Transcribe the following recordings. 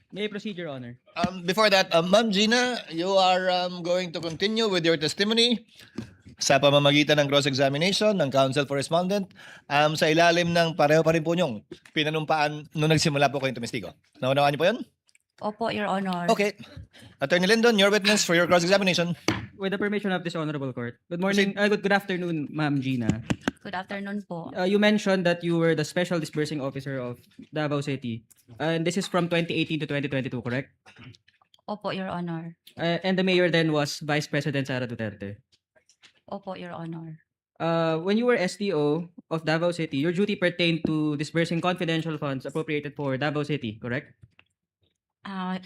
May I proceed, Your Honor? Before that, Ma'am Gina, you are going to continue with your testimony sa pamamagitan ng cross-examination ng counsel for respondent sa ilalim ng pareho pa rin po niyong pinanumpaan nung nagsimula po kayong tumistigo. Naunawaan niyo po yun? Opo, Your Honor. Okay. Attorney Lindon, your witness for your cross-examination. With the permission of this honorable court. Good morning, good afternoon, Ma'am Gina. Good afternoon po. You mentioned that you were the special disbursing officer of Davao City. And this is from 2018 to 2022, correct? Opo, Your Honor. And the mayor then was Vice President Sara Duterte. Opo, Your Honor. When you were SDO of Davao City, your duty pertained to disbursing confidential funds appropriated for Davao City, correct?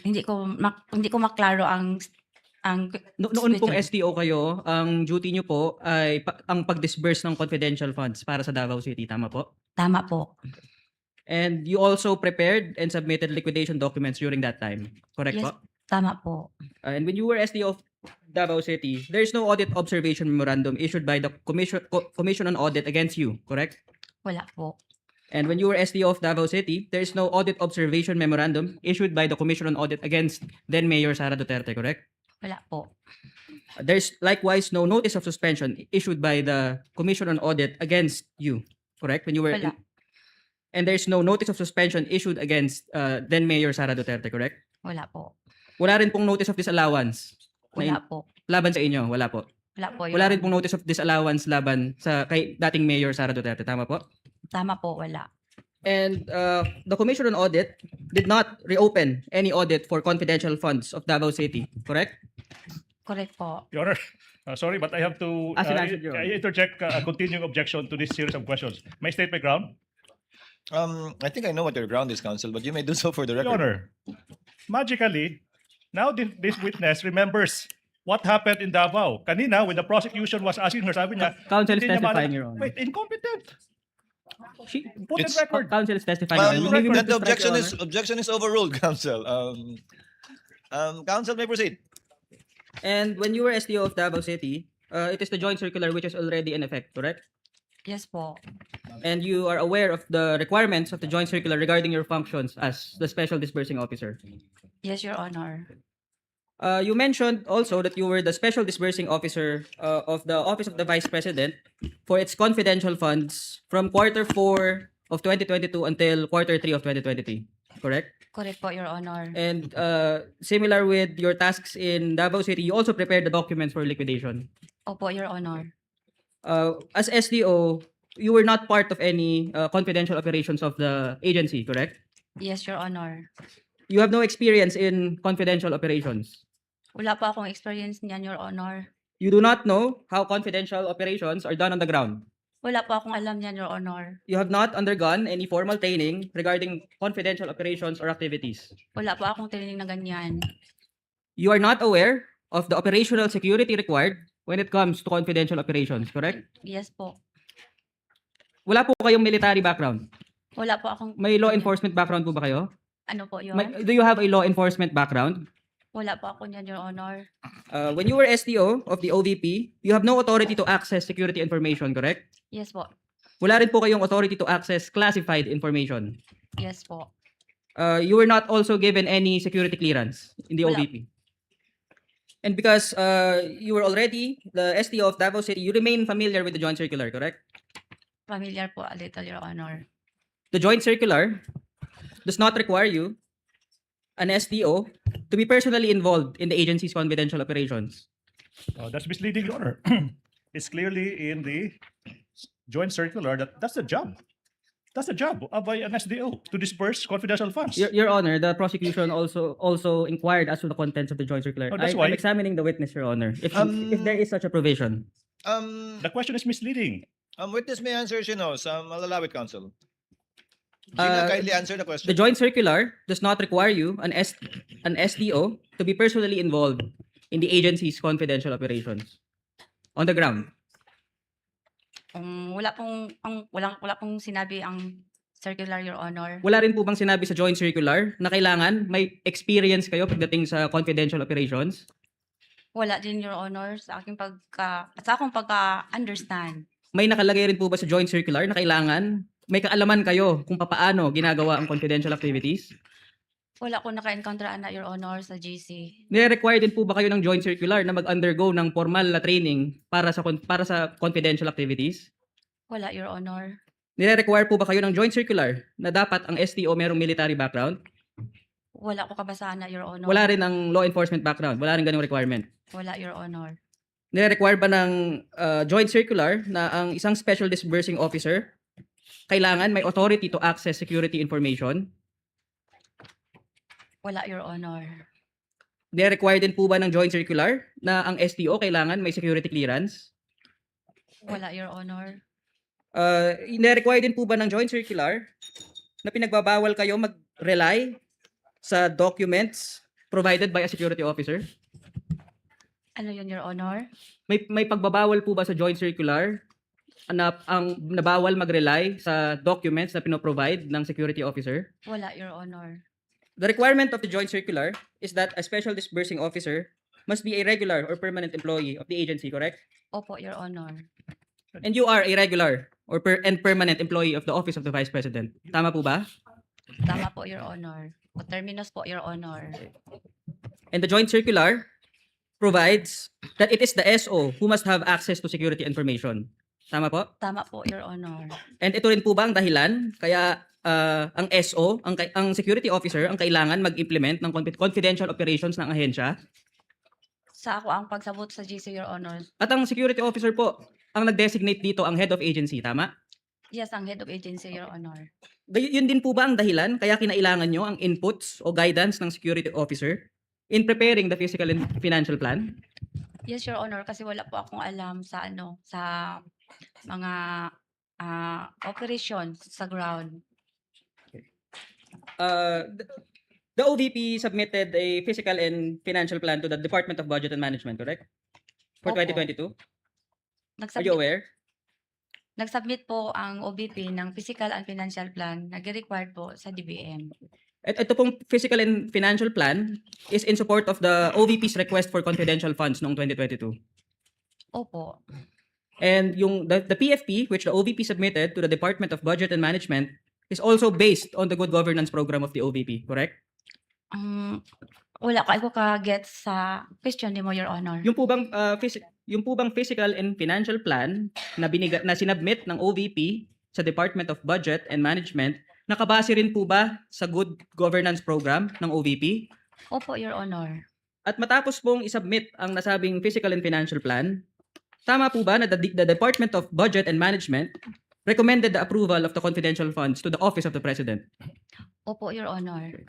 Hindi ko maklaro ang Noon pong SDO kayo, ang duty nyo po ay ang pag-disburse ng confidential funds para sa Davao City, tama po? Tama po. And you also prepared and submitted liquidation documents during that time, correct Yes, po? tama po. And when you were SDO of Davao City, there is no audit observation memorandum issued by the Commission on Audit against you, correct? Wala po. And when you were SDO of Davao City, there is no audit observation memorandum issued by the Commission on Audit against then Mayor Sara Duterte, correct? Wala po. There's likewise no notice of suspension issued by the Commission on Audit against you, correct? When you were Wala. And there's no notice of suspension issued against then Mayor Sara Duterte, correct? Wala po. Wala rin pong notice of disallowance Wala po. laban sa inyo, wala po. Wala po, Your Wala rin Honor. pong notice of disallowance laban sa kay dating Mayor Sara Duterte, tama po? Tama po, wala. And the Commission on Audit did not reopen any audit for confidential funds of Davao City, correct? Correct po. Your Honor, sorry, but I have to Answered, Your Honor. interject a continuing objection to this series of questions. May I state my ground? I think I know what your ground is, counsel, but you may do so for the Your record. Honor, magically, now this witness remembers what happened in Davao. Kanina, when the prosecution was asking her, sabi niya, Counsel is hindi niya testifying, maalala. Your Honor. Wait, incompetent. Put It's- in record. Counsel is testifying. Your Honor. Maybe we That must strike, objection Your is Honor. objection is overruled, counsel. Counsel may proceed. And when you were SDO of Davao City, it is the joint circular which is already in effect, correct? Yes po. And you are aware of the requirements of the joint circular regarding your functions as the special disbursing officer. Yes, Your Honor. You mentioned also that you were the special disbursing officer of the Office of the Vice President for its confidential funds from Q4 of 2022 until Q3 of 2023, correct? Correct po, Your Honor. And similar with your tasks in Davao City, you also prepared the documents for liquidation. Opo, Your Honor. As SDO, you were not part of any confidential operations of the agency, correct? Yes, Your Honor. You have no experience in confidential operations. Wala po akong experience niyan, Your Honor. You do not know how confidential operations are done on the ground. Wala po akong alam niyan, Your Honor. You have not undergone any formal training regarding confidential operations or activities. Wala po akong training na ganyan. You are not aware of the operational security required when it comes to confidential operations, correct? Yes po. Wala po kayong military background. Wala po akong... May law enforcement background po ba kayo? Ano po yun? Do you have a law enforcement background? Wala po ako niyan, Your Honor. When you were SDO of the OVP, you have no authority to access security information, correct? Yes po. Wala rin po kayong authority to access classified information. Yes po. You were not also given any security clearance in the Wala. OVP. And because you were already the SDO of Davao City, you remain familiar with the joint circular, correct? Familiar po a little, Your Honor. The joint circular does not require you, an SDO, to be personally involved in the agency's confidential operations. That's misleading, Your Honor. It's clearly in the joint circular that's the job. That's the job of an SDO, to disperse confidential funds. Your Honor, the prosecution also inquired as to the contents of the joint circular. Oh, that's I'm why- examining the witness, Your Honor. If there is such a provision. The question is misleading. Witness may answer she knows. I'll allow it, counsel. Gina, kindly answer the question. The joint circular does not require you, an SDO, to be personally involved in the agency's confidential operations on the ground. Wala pong sinabi ang circular, Your Honor. Wala rin po bang sinabi sa joint circular na kailangan may experience kayo pagdating sa confidential operations? Wala din, Your Honor, sa akong pagka-understand. May nakalagay rin po ba sa joint circular na kailangan may kaalaman kayo kung papaano ginagawa ang confidential activities? Wala ko naka-encounter ana, Your Honor, sa GC. Nire-require din po ba kayo ng joint circular na mag-undergo ng formal na training para sa confidential activities? Wala, Your Honor. Nire-require po ba kayo ng joint circular na dapat ang STO merong military background? Wala ko kabasahan na, Your Honor. Wala rin ang law enforcement background. Wala rin ganung requirement. Wala, Your Honor. Nire-require ba ng joint circular na ang isang special disbursing officer kailangan may authority to access security information? Wala, Your Honor. Nire-require din po ba ng joint circular na ang STO kailangan may security clearance? Wala, Your Honor. Nire-require din po ba ng joint circular na pinagbabawal kayo mag-rely sa documents provided by a security officer? Ano yun, Your Honor? May pagbabawal po ba sa joint circular na ang nabawal mag-rely sa documents na pinoprovide ng security officer? Wala, Your Honor. The requirement of the joint circular is that a special disbursing officer must be a regular or permanent employee of the agency, correct? Opo, Your Honor. And you are a regular or permanent employee of the Office of the Vice President. Tama po ba? Tama po, Your Honor. O terminus po, Your Honor. And the joint circular provides that it is the SO who must have access to security information. Tama po? Tama po, Your Honor. And ito rin po ba ang dahilan kaya ang SO, ang security officer, ang kailangan mag-implement ng confidential operations ng ahensya? Sa ako ang pagsabot sa GC, Your Honor. At ang security officer po, ang nag-designate dito ang head of agency, tama? Yes, ang head of agency, Your Honor. Yun din po ba ang dahilan kaya kinailangan nyo ang inputs o guidance ng security officer in preparing the physical and financial plan? Yes, Your Honor, kasi wala po akong alam sa sa mga operations sa ground. The OVP submitted a physical and financial plan to the Department of Budget and Management, correct? For Opo. 2022? Are you aware? Nagsubmit po ang OBP ng physical and financial plan na required po sa DBM. At ito pong physical and financial plan is in support of the OVP's request for confidential funds noong 2022. Opo. And the PFP, which the OVP submitted to the Department of Budget and Management, is also based on the good governance program of the OVP, correct? Wala ko ka-get sa question ni mo, Your Honor. Yung po bang physical and financial plan na sinubmit ng OVP sa Department of Budget and Management, nakabase rin po ba sa good governance program ng OVP? Opo, Your Honor. At matapos pong isubmit ang nasabing physical and financial plan, tama po ba na the Department of Budget and Management recommended the approval of the confidential funds to the Office of the President? Opo, Your Honor.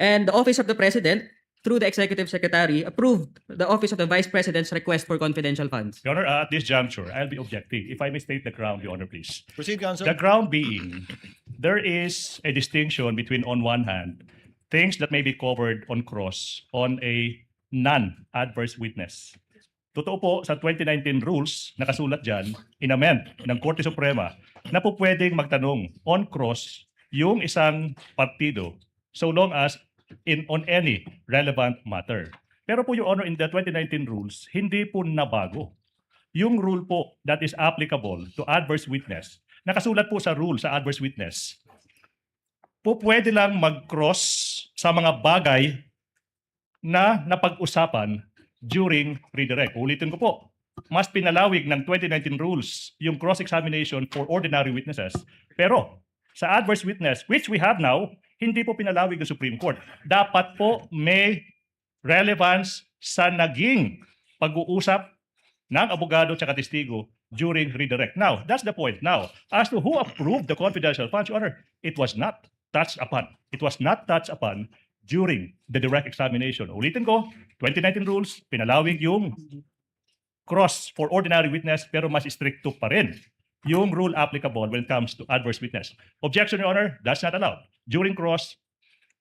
And the Office of the President, through the Executive Secretary, approved the Office of the Vice President's request for confidential funds. Your Honor, at this juncture, I'll be objecting. If I may state the ground, Your Honor, please. Proceed, Counsel. The ground being, there is a distinction between, on one hand, things that may be covered on cross on a non-adverse witness. Totoo po, sa 2019 rules, nakasulat dyan, inamend ng Korte Suprema, na po pwedeng magtanong on cross yung isang partido so long as on any relevant matter. Pero po, Your Honor, in the 2019 rules, hindi po nabago. Yung rule po that is applicable to adverse witness, nakasulat po sa rule sa adverse witness, po pwede lang mag-cross sa mga bagay na napag-usapan during redirect. Ulitin ko po, mas pinalawig ng 2019 rules yung cross-examination for ordinary witnesses. Pero sa adverse witness, which we have now, hindi po pinalawig ng Supreme Court. Dapat po may relevance sa naging pag-uusap ng abogado at testigo during redirect. Now, that's the point. Now, as to who approved the confidential funds, Your Honor, it was not touched upon. It was not touched upon during the direct examination. Ulitin ko, 2019 rules, pinalawig yung cross for ordinary witness pero mas stricto pa rin yung rule applicable when it comes to adverse witness. Objection, Your Honor, that's not allowed. During cross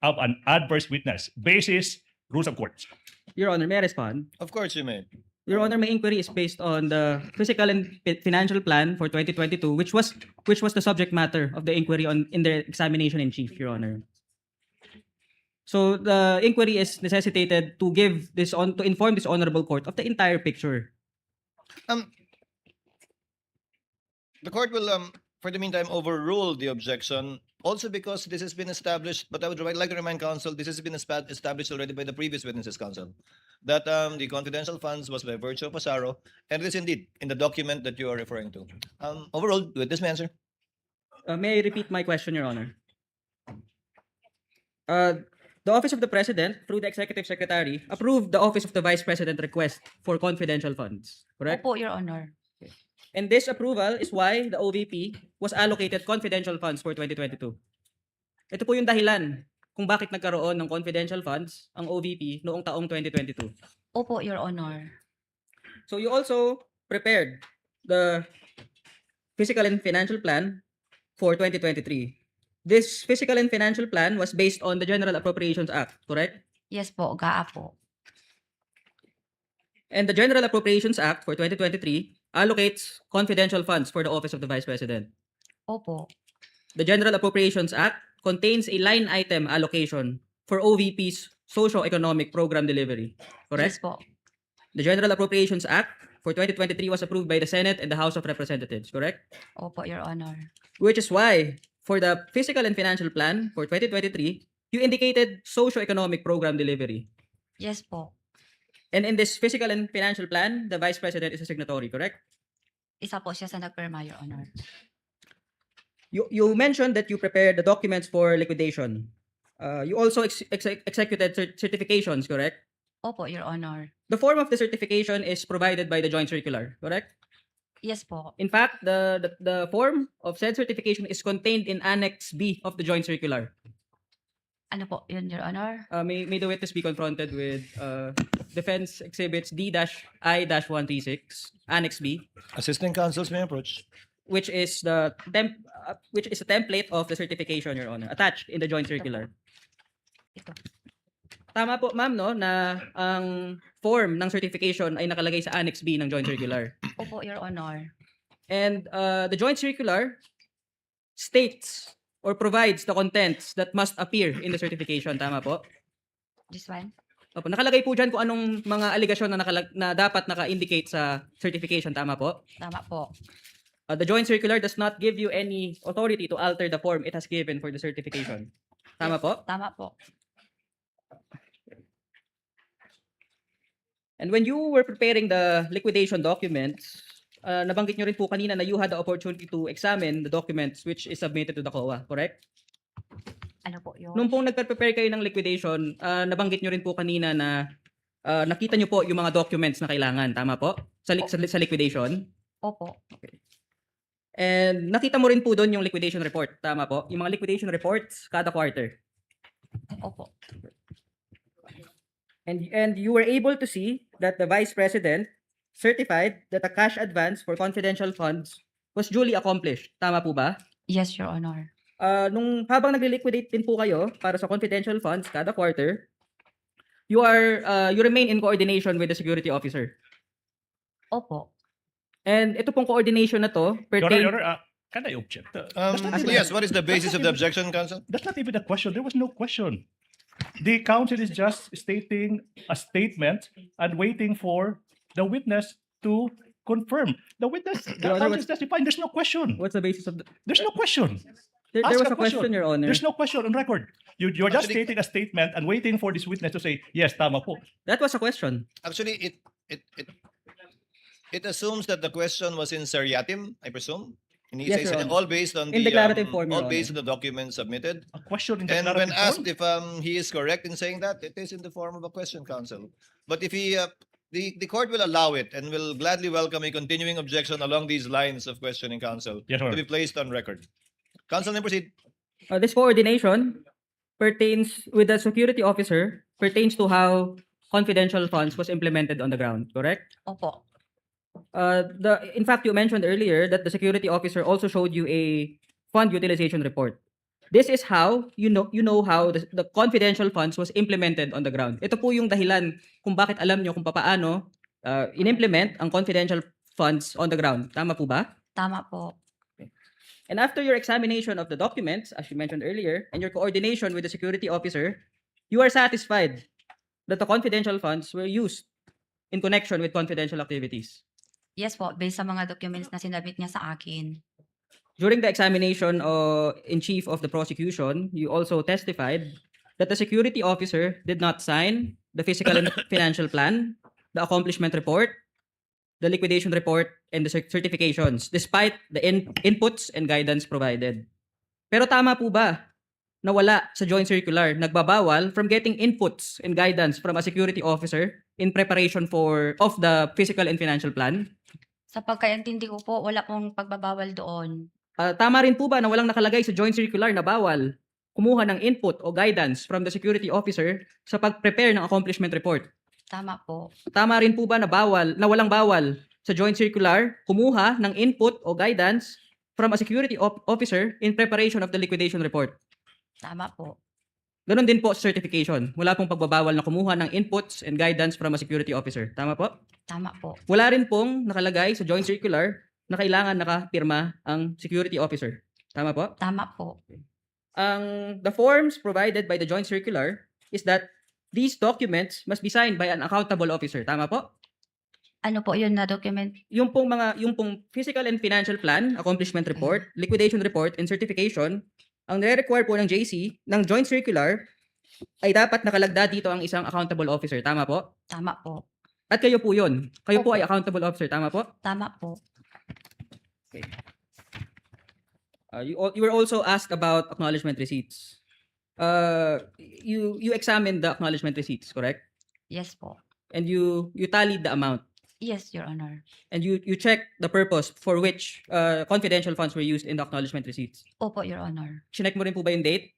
of an adverse witness, basis rules of court. Your Honor, may I respond? Of course you may. Your Honor, my inquiry is based on the physical and financial plan for 2022, which was the subject matter of the inquiry in the examination in chief, Your Honor. So the inquiry is necessitated to inform this honorable court of the entire picture. The court will for the meantime, overrule the objection, also because this has been established, but I would like to remind counsel, this has been established already by the previous witnesses, counsel, that the confidential funds was by virtue of Pasaro, and it is indeed in the document that you are referring to. Overruled, witness may answer. May I repeat my question, Your Honor? The Office of the President, through the Executive Secretary, approved the Office of the Vice President request for confidential funds, correct? Opo, Your Honor. And this approval is why the OVP was allocated confidential funds for 2022. Ito po yung dahilan kung bakit nagkaroon ng confidential funds ang OVP noong taong 2022. Opo, Your Honor. So you also prepared the Fiscal and Financial Plan for 2023. This Fiscal and Financial Plan was based on the General Appropriations Act, correct? Yes po, GAA po. And the General Appropriations Act for 2023 allocates confidential funds for the Office of the Vice President. Opo. The General Appropriations Act contains a line item allocation for OVP's socio-economic program delivery, correct? Yes po. The General Appropriations Act for 2023 was approved by the Senate and the House of Representatives, correct? Opo, Your Honor. Which is why, for the Fiscal and Financial Plan for 2023, you indicated socio-economic program delivery. Yes po. And in this Fiscal and Financial Plan, the Vice President is a signatory, correct? Isa po siya sa nagpirma, Your Honor. You mentioned that you prepared the documents for liquidation. You also executed certifications, correct? Opo, Your Honor. The form of the certification is provided by the Joint Circular, correct? Yes po. In fact, the form of said certification is contained in Annex B of the Joint Circular. Ano po yun, Your Honor? May the witness be confronted with Defense Exhibits D-I-136, Annex B, Assistant counsels may approach. which is a template of the certification, Your Honor, attached in the Joint Circular. Ito. Tama po, ma'am, no, na ang form ng certification ay nakalagay sa Annex B ng Joint Circular. Opo, Your Honor. And the Joint Circular states or provides the contents that must appear in the certification. Tama po? This one? Opo, nakalagay po dyan kung anong mga aligasyon na dapat naka-indicate sa certification. Tama po? Tama po. The Joint Circular does not give you any authority to alter the form it has given for the certification. Tama po? Tama po. And when you were preparing the liquidation documents, nabanggit nyo rin po kanina na you had the opportunity to examine the documents which is submitted to the COA, correct? Ano po yun? Nung pong nagpe-prepare kayo ng liquidation, nabanggit nyo rin po kanina na nakita nyo po yung mga documents na kailangan, tama po? Sa liquidation. Opo. And nakita mo rin po doon yung liquidation report, tama po? Yung mga liquidation reports kada quarter. Opo. And you were able to see that the Vice President certified that a cash advance for confidential funds was duly accomplished. Tama po ba? Yes, Your Honor. Nung habang nagli-liquidate din po kayo para sa confidential funds kada quarter, you remain in coordination with the security officer. Opo. And ito pong coordination na to pertain... Your Honor, can I object? That's not even- Yes, what is the basis of the objection, counsel? That's not even a question. There was no question. The counsel is just stating a statement and waiting for the witness to confirm. The witness, the Your Honor, counsel is testifying. There's no question. What's the basis of the... There's no question. There Ask was a a question, Your Honor. There's no question on record. You're just Actually- stating a statement and waiting for this witness to say, yes, tama po. That was a question. Actually, it assumes that the question was in seriatim, I presume. And he Yes, says Your Honor. all based on In the declarative form, Your all based on Honor. the documents submitted. A question in the And when declarative asked form? if he is correct in saying that, it is in the form of a question, counsel. But if he the court will allow it and will gladly welcome a continuing objection along these lines of questioning, counsel, Yes, to Your be Honor. placed on record. Counsel, may proceed. This coordination pertains with the security officer pertains to how confidential funds was implemented on the ground, correct? Opo. In fact, you mentioned earlier that the security officer also showed you a fund utilization report. This is how you know how the confidential funds was implemented on the ground. Ito po yung dahilan kung bakit alam nyo kung paano in-implement ang confidential funds on the ground. Tama po ba? Tama po. And after your examination of the documents, as you mentioned earlier, and your coordination with the security officer, you are satisfied that the confidential funds were used in connection with confidential activities. Yes po, based sa mga documents na sinabit niya sa akin. During the examination in chief of the prosecution, you also testified that the security officer did not sign the physical and financial plan, the accomplishment report, the liquidation report, and the certifications, despite the inputs and guidance provided. Pero tama po ba na wala sa joint circular nagbabawal from getting inputs and guidance from a security officer in preparation of the physical and financial plan? Sa pagkaintindi ko po, wala pong pagbabawal doon. Tama rin po ba na walang nakalagay sa joint circular na bawal kumuha ng input o guidance from the security officer sa pag-prepare ng accomplishment report? Tama po. Tama rin po ba na walang bawal sa joint circular kumuha ng input o guidance from a security officer in preparation of the liquidation report? Tama po. Ganon din po sa certification. Wala pong pagbabawal na kumuha ng inputs and guidance from a security officer. Tama po? Tama po. Wala rin pong nakalagay sa joint circular na kailangan nakapirma ang security officer. Tama po? Tama po. The forms provided by the joint circular is that these documents must be signed by an accountable officer. Tama po? Ano po yun na document? Yung pong physical and financial plan, accomplishment report, liquidation report, and certification, ang nire-require po ng JC, ng joint circular, ay dapat nakalagda dito ang isang accountable officer. Tama po? Tama po. At kayo po yun. Kayo po Opo. ay accountable officer. Tama po? Tama po. You were also asked about acknowledgement receipts. You examined the acknowledgement receipts, correct? Yes po. And you tallied the amount. Yes, Your Honor. And you checked the purpose for which confidential funds were used in the acknowledgement receipts. Opo, Your Honor. Chinek mo rin po ba yung date?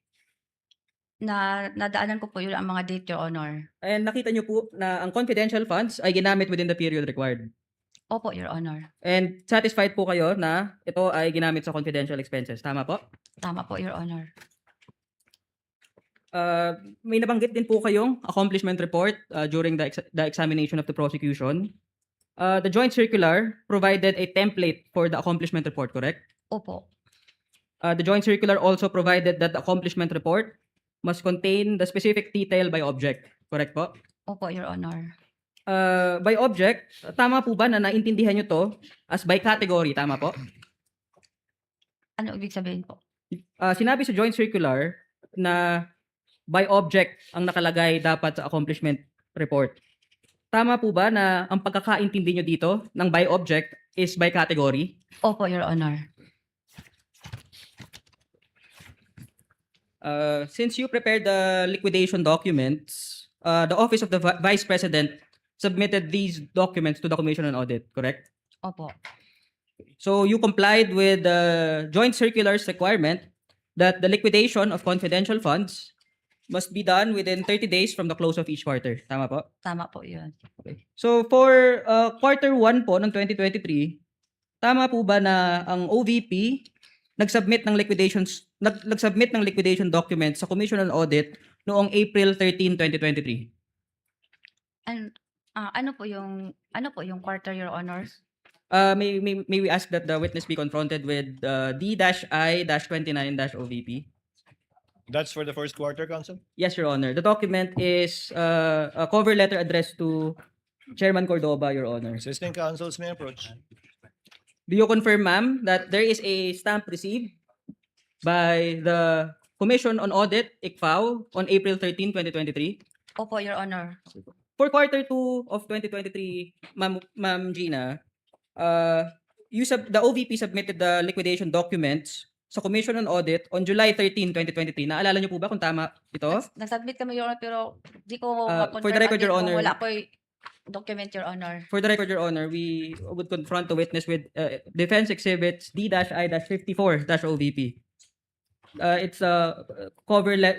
Nadaanan ko po yun ang mga date, Your Honor. And nakita nyo po na ang confidential funds ay ginamit within the period required. Opo, Your Honor. And satisfied po kayo na ito ay ginamit sa confidential expenses. Tama po? Tama po, Your Honor. May nabanggit din po kayong accomplishment report during the examination of the prosecution. The joint circular provided a template for the accomplishment report, correct? Opo. The joint circular also provided that the accomplishment report must contain the specific detail by object, correct po? Opo, Your Honor. By object, tama po ba na naintindihan nyo to as by category, tama po? Ano ibig sabihin po? Sinabi sa joint circular na by object ang nakalagay dapat sa accomplishment report. Tama po ba na ang pagkakaintindi nyo dito ng by object is by category? Opo, Your Honor. Since you prepared the liquidation documents, the Office of the Vice President submitted these documents to the Commission on Audit, correct? Opo. So you complied with the joint circular's requirement that the liquidation of confidential funds must be done within 30 days from the close of each quarter. Tama po? Tama po yun. Okay. So for quarter 1 po ng 2023, tama po ba na ang OVP nagsubmit ng liquidation documents sa Commission on Audit noong April 13, 2023? And, ano po yung quarter, Your Honor? May we ask that the witness be confronted with D-I-29-OVP? That's for the first quarter, Counsel? Yes, Your Honor. The document is a cover letter addressed to Chairman Cordoba, Your Honor. Assisting counsels may approach. Do you confirm, ma'am, that there is a stamp received by the Commission on Audit, ICFAO, on April 13, 2023? Opo, Your Honor. For quarter 2 of 2023, Ma'am Gina, the OVP submitted the liquidation documents sa Commission on Audit on July 13, 2023. Naalala niyo po ba kung tama ito? Nag-submit kami, Your Honor, pero di ko for the record, Your Honor, wala po yung document, Your Honor. For the record, Your Honor, we would confront the witness with Defense Exhibits D-I-54-OVP. It's a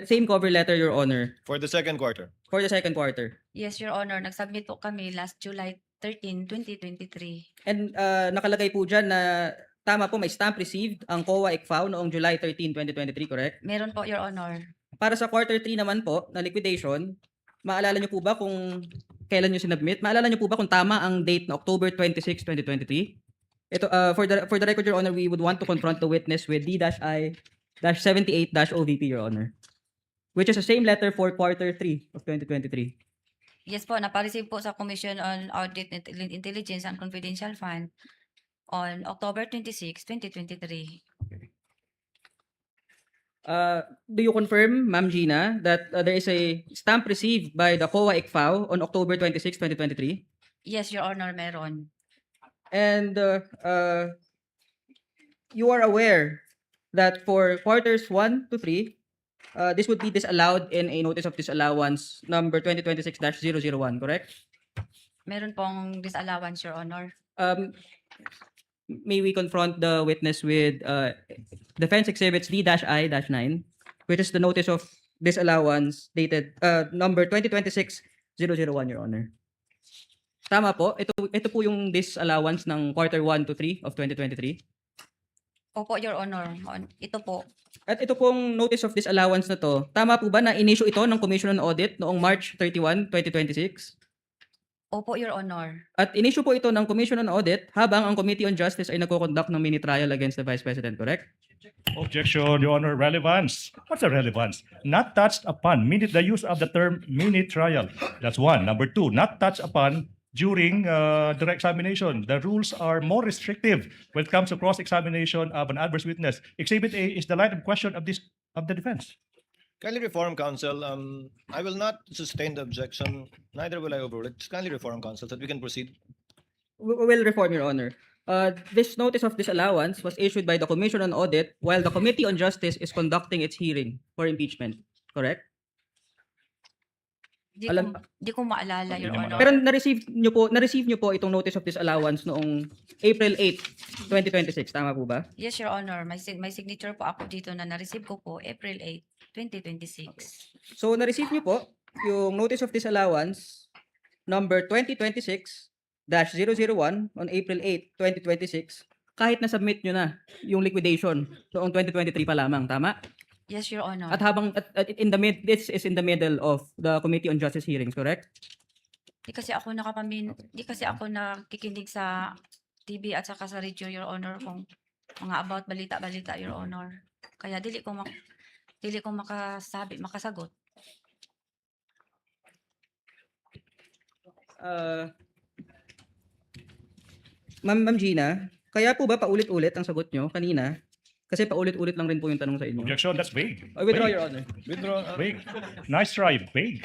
same cover letter, Your Honor, For the second quarter. for the second quarter. Yes, Your Honor. Nag-submit po kami last July 13, 2023. And nakalagay po dyan na tama po, may stamp received ang COA ICFAO noong July 13, 2023, correct? Meron po, Your Honor. Para sa quarter 3 naman po, na liquidation, maalala niyo po ba kung kailan niyo sinubmit? Maalala niyo po ba kung tama ang date na October 26, 2023? Ito, for the record, Your Honor, we would want to confront the witness with D-I-78-OVP, Your Honor, which is the same letter for quarter 3 of 2023. Yes po, napareceive po sa Commission on Audit, Intelligence and Confidential Fund on October 26, 2023. Do you confirm, Ma'am Gina, that there is a stamp received by the COA ICFAO on October 26, 2023? Yes, Your Honor, meron. And you are aware that for quarters 1 to 3, this would be disallowed in a notice of disallowance number 2026-001, correct? Meron pong disallowance, Your Honor. May we confront the witness with Defense Exhibits D-I-9, which is the notice of disallowance dated number 2026-001, Your Honor. Tama po? Ito po yung disallowance ng quarter 1 to 3 of 2023. Opo, Your Honor. Ito po. At ito pong notice of disallowance na to, tama po ba na in-issue ito ng Commission on Audit noong March 31, 2026? Opo, Your Honor. At in-issue po ito ng Commission on Audit habang ang Committee on Justice ay nagko-conduct ng mini trial against the Vice President, correct? Objection, Your Honor. Relevance. What's the relevance? Not touched upon. The use of the term mini trial. That's one. Number two, not touched upon during direct examination. The rules are more restrictive when it comes to cross-examination of an adverse witness. Exhibit A is the line of question of the defense. Kindly reform, counsel. I will not sustain the objection. Neither will I overrule it. Just kindly reform, counsel, so that we can proceed. We will reform, Your Honor. This notice of disallowance was issued by the Commission on Audit while the Committee on Justice is conducting its hearing for impeachment, correct? Di ko maalala, Your Hindi Honor. Pero na-receive niyo po itong notice of disallowance noong April 8, 2026, tama po ba? Yes, Your Honor. May signature po ako dito na na-receive ko po April 8, 2026. So na-receive niyo po yung notice of disallowance number 2026-001 on April 8, 2026 kahit na-submit niyo na yung liquidation noong 2023 pa lamang, tama? Yes, Your Honor. At this is in the middle of the Committee on Justice hearings, correct? Di kasi ako nakikinig sa TV at saka sa radio, Your Honor, kung mga about balita-balita, Your Honor. Kaya dili ko makasagot. Ma'am Gina, kaya po ba paulit-ulit ang sagot nyo kanina? Kasi paulit-ulit lang rin po yung tanong sa inyo. Objection, that's vague. I withdraw, Vague. Your Honor. Withdraw. Vague. Nice try. Vague.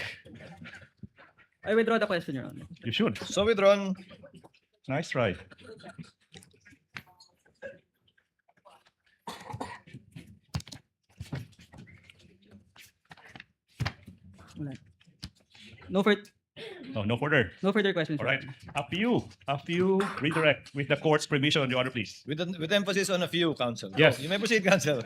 I withdraw the question, Your Honor. You should. So withdrawn. Nice try. No further, No further. questions. All Your right. Honor. After you redirect with the court's permission, Your Honor, please. With emphasis on a few, counsel. Yes. You may proceed, counsel.